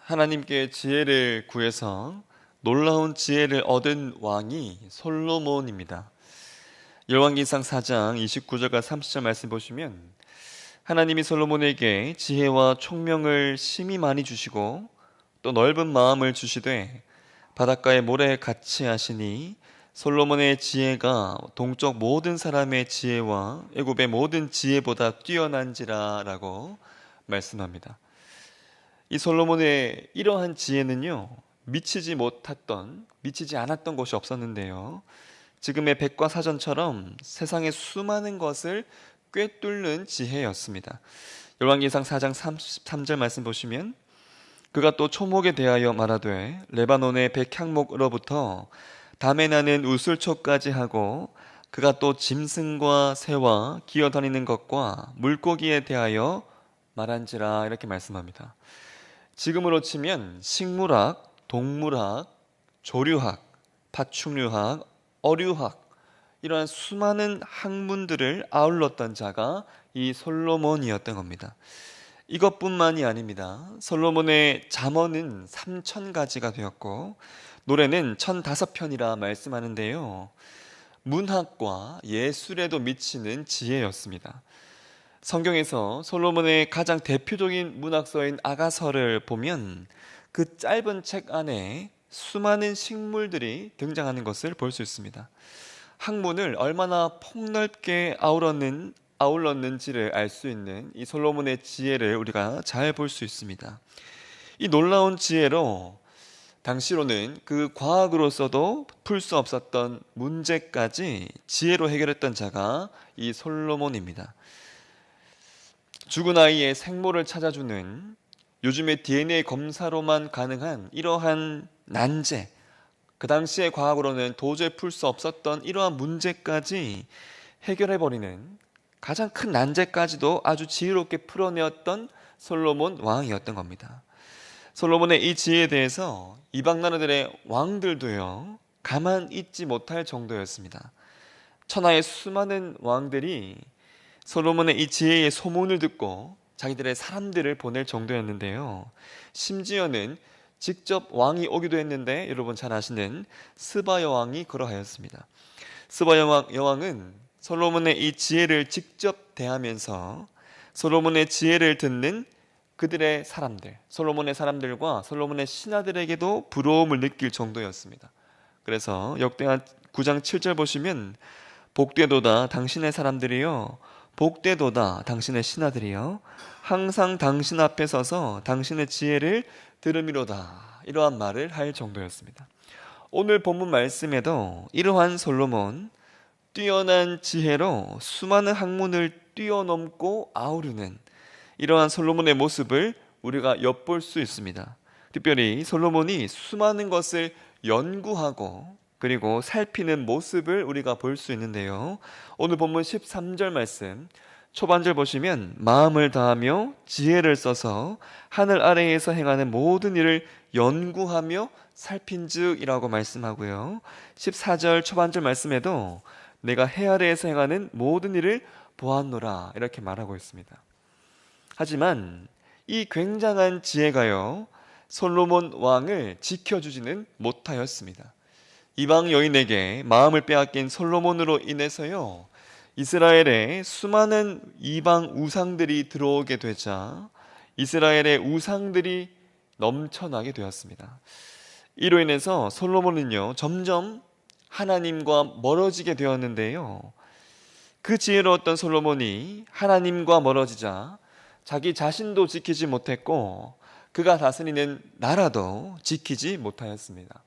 하나님께 지혜를 구해서 놀라운 지혜를 얻은 왕이 솔로몬입니다. 열왕기상 4장 29절과 30절 말씀 보시면 하나님이 솔로몬에게 지혜와 총명을 심히 많이 주시고 또 넓은 마음을 주시되 바닷가의 모래에 같이 하시니 솔로몬의 지혜가 동쪽 모든 사람의 지혜와 애굽의 모든 지혜보다 뛰어난지라 라고 말씀합니다. 이 솔로몬의 이러한 지혜는요, 미치지 않았던 것이 없었는데요. 지금의 백과사전처럼 세상의 수많은 것을 꿰뚫는 지혜였습니다. 열왕기상 4장 33절 말씀 보시면 그가 또 초목에 대하여 말하되 레바논의 백향목으로부터 담에 나는 우슬초까지 하고 그가 또 짐승과 새와 기어다니는 것과 물고기에 대하여 말한지라 이렇게 말씀합니다. 지금으로 치면 식물학, 동물학, 조류학, 파충류학, 어류학 이러한 수많은 학문들을 아울렀던 자가 이 솔로몬이었던 겁니다. 이것뿐만이 아닙니다. 솔로몬의 잠언은 3,000가지가 되었고 노래는 1,005편이라 말씀하는데요. 문학과 예술에도 미치는 지혜였습니다. 성경에서 솔로몬의 가장 대표적인 문학서인 아가서를 보면 그 짧은 책 안에 수많은 식물들이 등장하는 것을 볼 수 있습니다. 학문을 얼마나 폭넓게 아울렀는지를 알 수 있는 이 솔로몬의 지혜를 우리가 잘 볼 수 있습니다. 이 놀라운 지혜로 당시로는 그 과학으로서도 풀 수 없었던 문제까지 지혜로 해결했던 자가 이 솔로몬입니다. 죽은 아이의 생모를 찾아주는 요즘의 DNA 검사로만 가능한 이러한 난제, 그 당시의 과학으로는 도저히 풀 수 없었던 이러한 문제까지 해결해버리는 가장 큰 난제까지도 아주 지혜롭게 풀어내었던 솔로몬 왕이었던 겁니다. 솔로몬의 이 지혜에 대해서 이방 나라들의 왕들도요, 가만 있지 못할 정도였습니다. 천하의 수많은 왕들이 솔로몬의 이 지혜의 소문을 듣고 자기들의 사람들을 보낼 정도였는데요. 심지어는 직접 왕이 오기도 했는데 여러분 잘 아시는 스바 여왕이 그러하였습니다. 스바 여왕은 솔로몬의 이 지혜를 직접 대하면서 솔로몬의 지혜를 듣는 그들의 사람들, 솔로몬의 사람들과 솔로몬의 신하들에게도 부러움을 느낄 정도였습니다. 그래서 역대하 9장 7절 보시면 복되도다 당신의 사람들이요, 복되도다 당신의 신하들이요, 항상 당신 앞에 서서 당신의 지혜를 들으미로다 이러한 말을 할 정도였습니다. 오늘 본문 말씀에도 이러한 솔로몬 뛰어난 지혜로 수많은 학문을 뛰어넘고 아우르는 이러한 솔로몬의 모습을 우리가 엿볼 수 있습니다. 특별히 솔로몬이 수많은 것을 연구하고 그리고 살피는 모습을 우리가 볼 수 있는데요. 오늘 본문 13절 말씀 초반절 보시면 마음을 다하며 지혜를 써서 하늘 아래에서 행하는 모든 일을 연구하며 살핀즉이라고 말씀하고요. 14절 초반절 말씀에도 내가 해 아래에서 행하는 모든 일을 보았노라 이렇게 말하고 있습니다. 하지만 이 굉장한 지혜가요, 솔로몬 왕을 지켜주지는 못하였습니다. 이방 여인에게 마음을 빼앗긴 솔로몬으로 인해서요, 이스라엘에 수많은 이방 우상들이 들어오게 되자 이스라엘의 우상들이 넘쳐나게 되었습니다. 이로 인해서 솔로몬은요, 점점 하나님과 멀어지게 되었는데요. 그 지혜로웠던 솔로몬이 하나님과 멀어지자 자기 자신도 지키지 못했고 그가 다스리는 나라도 지키지 못하였습니다.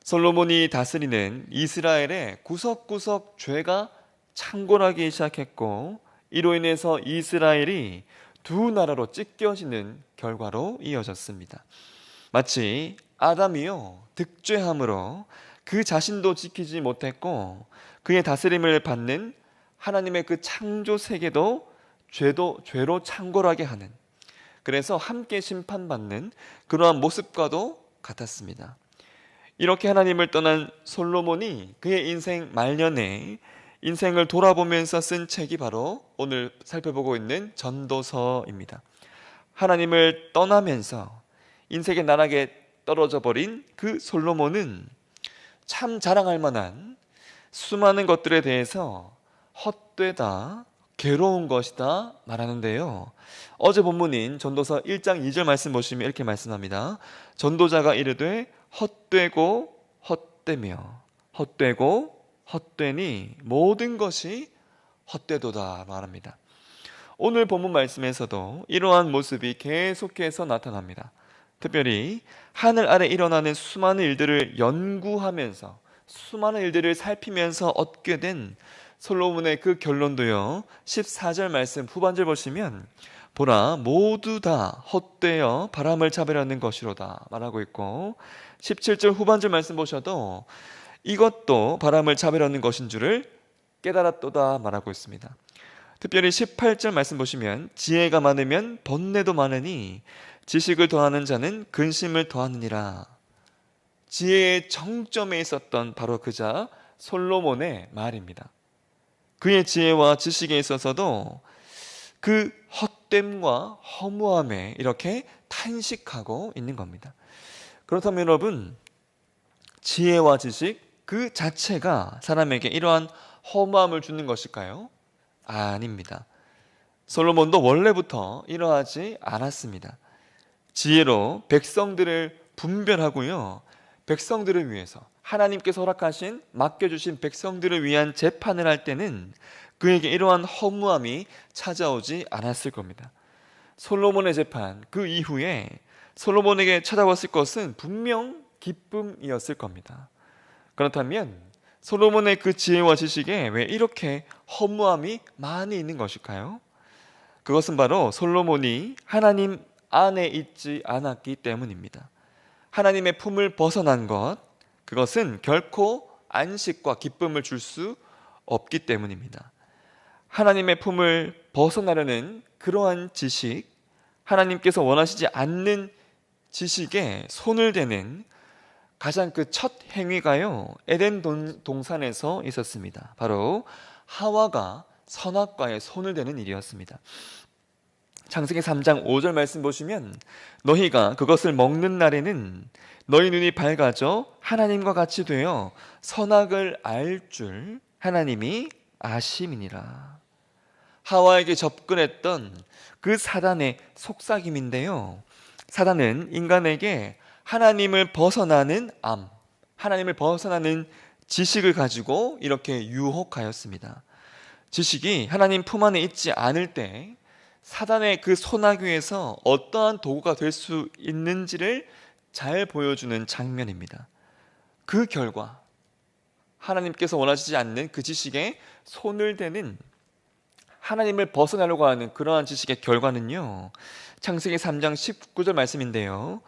솔로몬이 다스리는 이스라엘의 구석구석 죄가 창궐하기 시작했고 이로 인해서 이스라엘이 두 나라로 찢겨지는 결과로 이어졌습니다. 마치 아담이요, 득죄함으로 그 자신도 지키지 못했고 그의 다스림을 받는 하나님의 그 창조 세계도 죄로 창궐하게 하는, 그래서 함께 심판받는 그러한 모습과도 같았습니다. 이렇게 하나님을 떠난 솔로몬이 그의 인생 말년에 인생을 돌아보면서 쓴 책이 바로 오늘 살펴보고 있는 전도서입니다. 하나님을 떠나면서 인생의 나락에 떨어져 버린 그 솔로몬은 참 자랑할 만한 수많은 것들에 대해서 헛되다, 괴로운 것이다 말하는데요. 어제 본문인 전도서 1장 2절 말씀 보시면 이렇게 말씀합니다. 전도자가 이르되 헛되고 헛되며 헛되고 헛되니 모든 것이 헛되도다 말합니다. 오늘 본문 말씀에서도 이러한 모습이 계속해서 나타납니다. 특별히 하늘 아래 일어나는 수많은 일들을 연구하면서 수많은 일들을 살피면서 얻게 된 솔로몬의 그 결론도요. 14절 말씀 후반절 보시면 보라 모두 다 헛되어 바람을 잡으려는 것이로다 말하고 있고 17절 후반절 말씀 보셔도 이것도 바람을 잡으려는 것인 줄을 깨달았도다 말하고 있습니다. 특별히 18절 말씀 보시면 지혜가 많으면 번뇌도 많으니 지식을 더하는 자는 근심을 더하느니라. 지혜의 정점에 있었던 바로 그자 솔로몬의 말입니다. 그의 지혜와 지식에 있어서도 그 헛됨과 허무함에 이렇게 탄식하고 있는 겁니다. 그렇다면 여러분, 지혜와 지식 그 자체가 사람에게 이러한 허무함을 주는 것일까요? 아닙니다. 솔로몬도 원래부터 이러하지 않았습니다. 지혜로 백성들을 분별하고요. 백성들을 위해서 하나님께서 허락하신 맡겨주신 백성들을 위한 재판을 할 때는 그에게 이러한 허무함이 찾아오지 않았을 겁니다. 솔로몬의 재판 그 이후에 솔로몬에게 찾아왔을 것은 분명 기쁨이었을 겁니다. 그렇다면 솔로몬의 그 지혜와 지식에 왜 이렇게 허무함이 많이 있는 것일까요? 그것은 바로 솔로몬이 하나님 안에 있지 않았기 때문입니다. 하나님의 품을 벗어난 것, 그것은 결코 안식과 기쁨을 줄 수 없기 때문입니다. 하나님의 품을 벗어나려는 그러한 지식, 하나님께서 원하시지 않는 지식에 손을 대는 가장 그 첫 행위가요, 에덴 동산에서 있었습니다. 바로 하와가 선악과에 손을 대는 일이었습니다. 창세기 3장 5절 말씀 보시면 너희가 그것을 먹는 날에는 너희 눈이 밝아져 하나님과 같이 되어 선악을 알 줄 하나님이 아심이니라. 하와에게 접근했던 그 사단의 속삭임인데요. 사단은 인간에게 하나님을 벗어나는 하나님을 벗어나는 지식을 가지고 이렇게 유혹하였습니다. 지식이 하나님 품 안에 있지 않을 때 사단의 그 소나귀에서 어떠한 도구가 될 수 있는지를 잘 보여주는 장면입니다. 그 결과 하나님께서 원하시지 않는 그 지식에 손을 대는 하나님을 벗어나려고 하는 그러한 지식의 결과는요. 창세기 3장 19절 말씀인데요.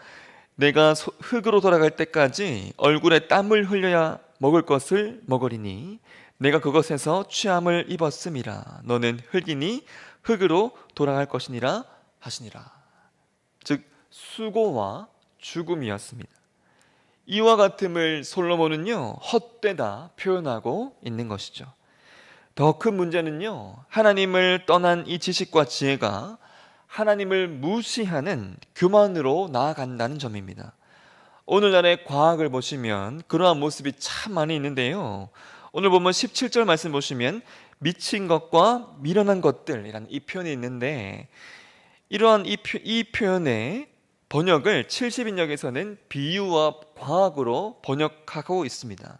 내가 흙으로 돌아갈 때까지 얼굴에 땀을 흘려야 먹을 것을 먹으리니 내가 그것에서 취함을 입었음이라. 너는 흙이니 흙으로 돌아갈 것이니라 하시니라. 즉 수고와 죽음이었습니다. 이와 같음을 솔로몬은요 헛되다 표현하고 있는 것이죠. 더 큰 문제는요 하나님을 떠난 이 지식과 지혜가 하나님을 무시하는 교만으로 나아간다는 점입니다. 오늘날의 과학을 보시면 그러한 모습이 참 많이 있는데요. 오늘 보면 17절 말씀 보시면 미친 것과 미련한 것들이라는 이 표현이 있는데 이러한 이 표현의 번역을 70인역에서는 비유와 과학으로 번역하고 있습니다.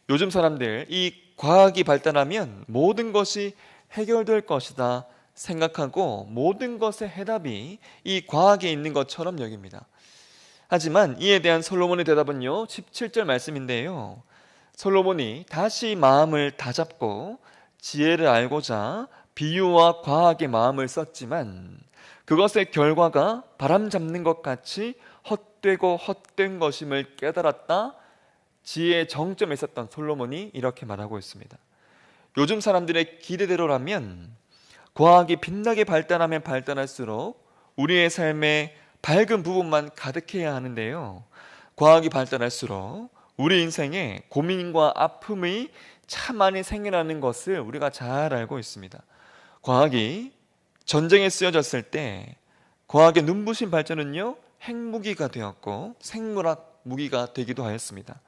요즘 사람들 이 과학이 발달하면 모든 것이 해결될 것이다 생각하고 모든 것의 해답이 이 과학에 있는 것처럼 여깁니다. 하지만 이에 대한 솔로몬의 대답은요 17절 말씀인데요. 솔로몬이 다시 마음을 다잡고 지혜를 알고자 비유와 과학의 마음을 썼지만 그것의 결과가 바람 잡는 것 같이 헛되고 헛된 것임을 깨달았다. 지혜의 정점에 있었던 솔로몬이 이렇게 말하고 있습니다. 요즘 사람들의 기대대로라면 과학이 빛나게 발달하면 발달할수록 우리의 삶에 밝은 부분만 가득해야 하는데요. 과학이 발달할수록 우리 인생에 고민과 아픔이 참 많이 생겨나는 것을 우리가 잘 알고 있습니다. 과학이 전쟁에 쓰여졌을 때 과학의 눈부신 발전은요 핵무기가 되었고 생물학 무기가 되기도 하였습니다.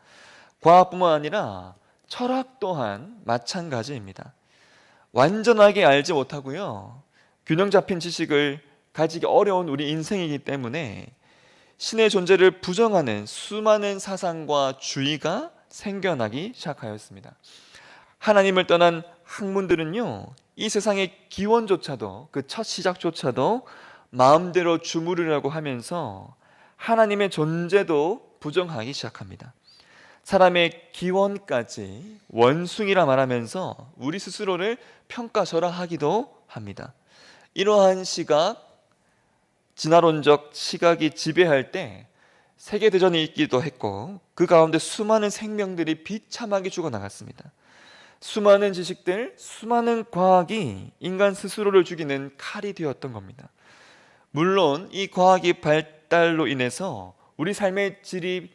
과학뿐만 아니라 철학 또한 마찬가지입니다. 완전하게 알지 못하고요, 균형 잡힌 지식을 가지기 어려운 우리 인생이기 때문에 신의 존재를 부정하는 수많은 사상과 주의가 생겨나기 시작하였습니다. 하나님을 떠난 학문들은요, 이 세상의 기원조차도, 그 첫 시작조차도 마음대로 주무르려고 하면서 하나님의 존재도 부정하기 시작합니다. 사람의 기원까지 원숭이라 말하면서 우리 스스로를 평가절하하기도 합니다. 이러한 시각, 진화론적 시각이 지배할 때 세계대전이 있기도 했고, 그 가운데 수많은 생명들이 비참하게 죽어나갔습니다. 수많은 지식들, 수많은 과학이 인간 스스로를 죽이는 칼이 되었던 겁니다. 물론 이 과학의 발달로 인해서 우리 삶의 질이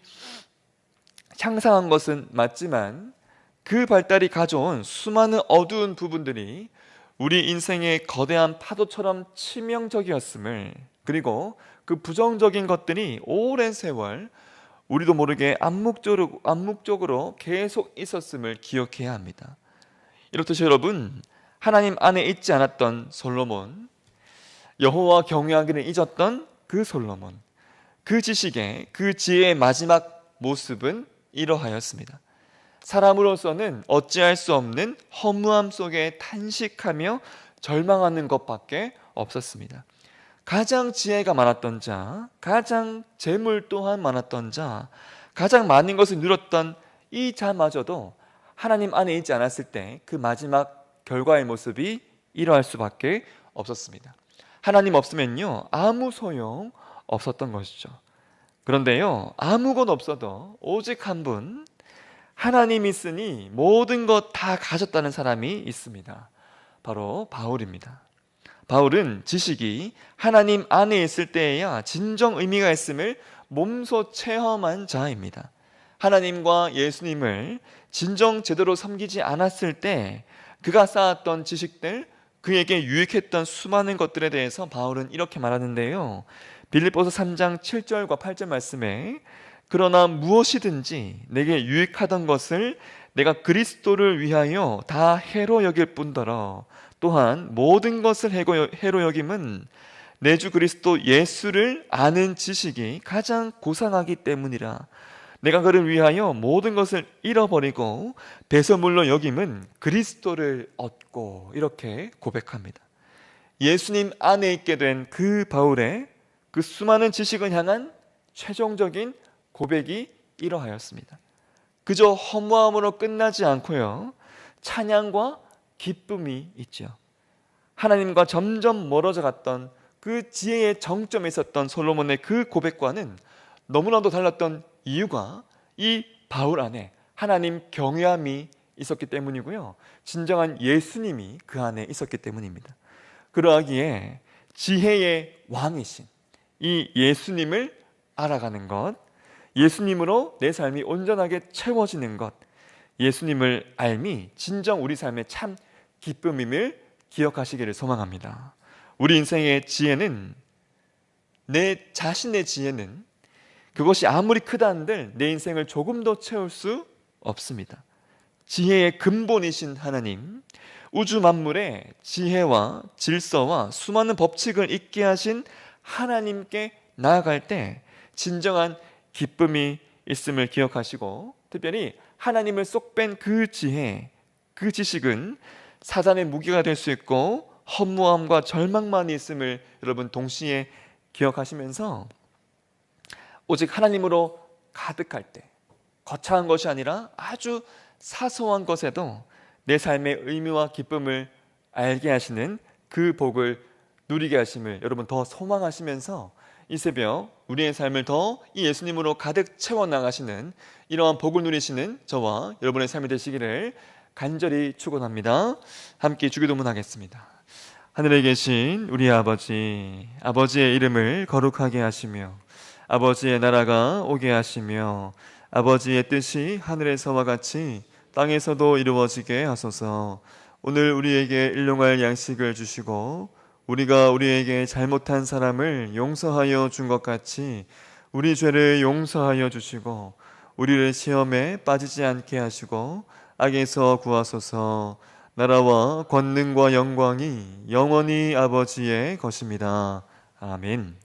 향상한 것은 맞지만, 그 발달이 가져온 수많은 어두운 부분들이 우리 인생의 거대한 파도처럼 치명적이었음을, 그리고 그 부정적인 것들이 오랜 세월 우리도 모르게 암묵적으로 계속 있었음을 기억해야 합니다. 이렇듯이 여러분, 하나님 안에 있지 않았던 솔로몬, 여호와 경외하기를 잊었던 그 솔로몬, 그 지식의, 그 지혜의 마지막 모습은 이러하였습니다. 사람으로서는 어찌할 수 없는 허무함 속에 탄식하며 절망하는 것밖에 없었습니다. 가장 지혜가 많았던 자, 가장 재물 또한 많았던 자, 가장 많은 것을 누렸던 이 자마저도 하나님 안에 있지 않았을 때 그 마지막 결과의 모습이 이러할 수밖에 없었습니다. 하나님 없으면요, 아무 소용 없었던 것이죠. 그런데요, 아무것 없어도 오직 한 분, 하나님 있으니 모든 것 다 가졌다는 사람이 있습니다. 바로 바울입니다. 바울은 지식이 하나님 안에 있을 때에야 진정 의미가 있음을 몸소 체험한 자입니다. 하나님과 예수님을 진정 제대로 섬기지 않았을 때 그가 쌓았던 지식들, 그에게 유익했던 수많은 것들에 대해서 바울은 이렇게 말하는데요, 빌립보서 3장 7절과 8절 말씀에 그러나 무엇이든지 내게 유익하던 것을 내가 그리스도를 위하여 다 해로 여길 뿐더러 또한 모든 것을 해로 여김은 내 주 그리스도 예수를 아는 지식이 가장 고상하기 때문이라. 내가 그를 위하여 모든 것을 잃어버리고 배설물로 여김은 그리스도를 얻고, 이렇게 고백합니다. 예수님 안에 있게 된 그 바울의 그 수많은 지식을 향한 최종적인 고백이 이러하였습니다. 그저 허무함으로 끝나지 않고요, 찬양과 기쁨이 있죠. 하나님과 점점 멀어져 갔던 그 지혜의 정점에 있었던 솔로몬의 그 고백과는 너무나도 달랐던 이유가 이 바울 안에 하나님 경외함이 있었기 때문이고요, 진정한 예수님이 그 안에 있었기 때문입니다. 그러하기에 지혜의 왕이신 이 예수님을 알아가는 것, 예수님으로 내 삶이 온전하게 채워지는 것, 예수님을 알미 진정 우리 삶의 참 기쁨임을 기억하시기를 소망합니다. 우리 인생의 지혜는, 내 자신의 지혜는 그것이 아무리 크다 한들 내 인생을 조금도 채울 수 없습니다. 지혜의 근본이신 하나님, 우주 만물의 지혜와 질서와 수많은 법칙을 있게 하신 하나님께 나아갈 때 진정한 기쁨이 있음을 기억하시고, 특별히 하나님을 쏙 뺀 그 지혜, 그 지식은 사단의 무기가 될 수 있고 허무함과 절망만 있음을 여러분 동시에 기억하시면서, 오직 하나님으로 가득할 때 거창한 것이 아니라 아주 사소한 것에도 내 삶의 의미와 기쁨을 알게 하시는 그 복을 누리게 하심을 여러분 더 소망하시면서, 이 새벽 우리의 삶을 더 이 예수님으로 가득 채워나가시는 이러한 복을 누리시는 저와 여러분의 삶이 되시기를 간절히 축원합니다. 함께 주기도문 하겠습니다. 하늘에 계신 우리 아버지, 아버지의 이름을 거룩하게 하시며 아버지의 나라가 오게 하시며 아버지의 뜻이 하늘에서와 같이 땅에서도 이루어지게 하소서. 오늘 우리에게 일용할 양식을 주시고 우리가 우리에게 잘못한 사람을 용서하여 준 것 같이 우리 죄를 용서하여 주시고 우리를 시험에 빠지지 않게 하시고 악에서 구하소서. 나라와 권능과 영광이 영원히 아버지의 것입니다. 아멘.